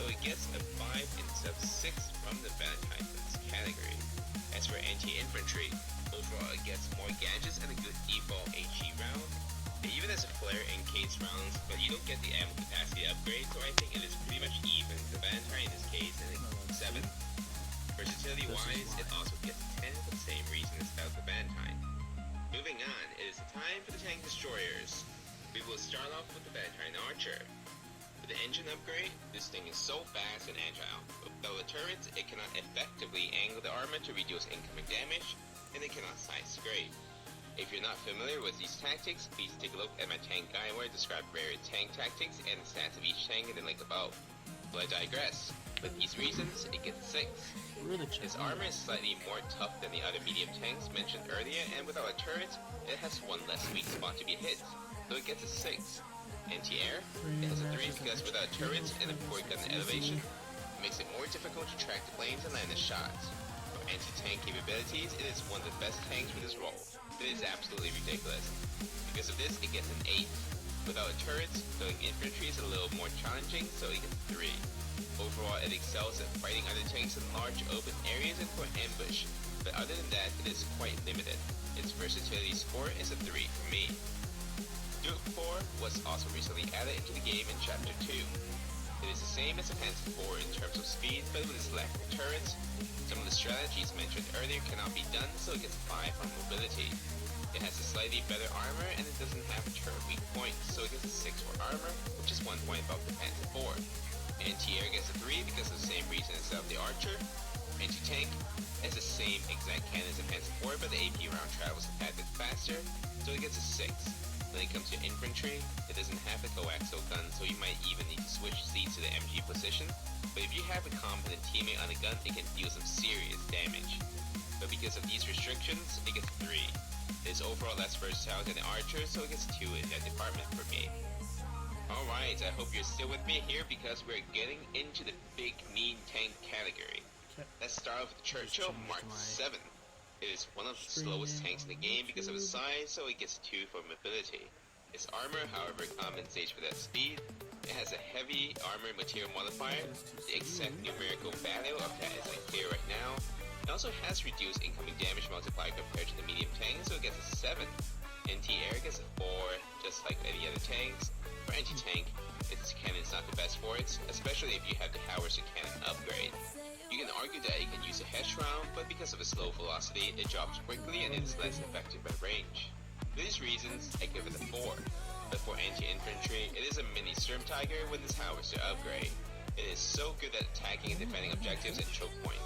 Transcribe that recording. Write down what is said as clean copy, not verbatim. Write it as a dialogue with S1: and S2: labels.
S1: so it gets a 5 instead of 6 from the Valentine's category. As for anti-infantry, overall it gets more gadgets and a good default HE round. It even has a flare and case rounds, but you don't get the ammo capacity upgrade, so I think it is pretty much even to the Valentine in this case, and it's 7. Versatility wise, it also gets 10 for the same reason as that of the Valentine. Moving on, it is time for the tank destroyers. We will start off with the Valentine Archer. With the engine upgrade, this thing is so fast and agile. Without the turrets, it cannot effectively angle the armor to reduce incoming damage, and it cannot side scrape. If you're not familiar with these tactics, please take a look at my tank guide where I describe various tank tactics and the stats of each tank in the link above. But I digress. With these reasons, it gets 6. Its armor is slightly more tough than the other medium tanks mentioned earlier, and without a turret, it has one less weak spot to be hit, so it gets a 6. Anti-air, it has a 3 because without turrets and a poor gun elevation, it makes it more difficult to track the planes and land the shots. For anti-tank capabilities, it is one of the best tanks for this role. It is absolutely ridiculous. Because of this, it gets an 8. Without turrets, going infantry is a little more challenging, so it gets 3. Overall, it excels at fighting other tanks in large open areas and for ambush, but other than that, it is quite limited. Its versatility score is a 3 for me. Duke 4 was also recently added into the game in Chapter 2. It is the same as the Panzer 4 in terms of speed, but with its lack of turrets, some of the strategies mentioned earlier cannot be done, so it gets 5 on mobility. It has a slightly better armor, and it doesn't have a turret weak point, so it gets a 6 for armor, which is 1 point above the Panzer 4. Anti-air gets a 3 because of the same reason as that of the Archer. Anti-tank has the same exact cannon as the Panzer 4, but the AP round travels a tad bit faster, so it gets a 6. When it comes to infantry, it doesn't have a coaxial gun, so you might even need to switch seats to the MG position, but if you have a competent teammate on the gun, it can deal some serious damage. But because of these restrictions, it gets 3. It is overall less versatile than the Archer, so it gets 2 in that department for me. Alright, I hope you're still with me here because we're getting into the big mean tank category. Let's start with the Churchill Mark 7. It is one of the slowest tanks in the game because of its size, so it gets 2 for mobility. Its armor, however, compensates for that speed. It has a heavy armor material modifier. The exact numerical value of that is unclear right now. It also has reduced incoming damage multiplier compared to the medium tank, so it gets a 7. Anti-air gets a 4, just like any other tanks. For anti-tank, its cannon is not the best for it, especially if you have the howitzer cannon upgrade. You can argue that it can use a hesh round, but because of its low velocity, it drops quickly and it is less effective at range. For these reasons, I give it a 4. But for anti-infantry, it is a mini Sturm Tiger with its howitzer upgrade. It is so good at attacking and defending objectives and choke points.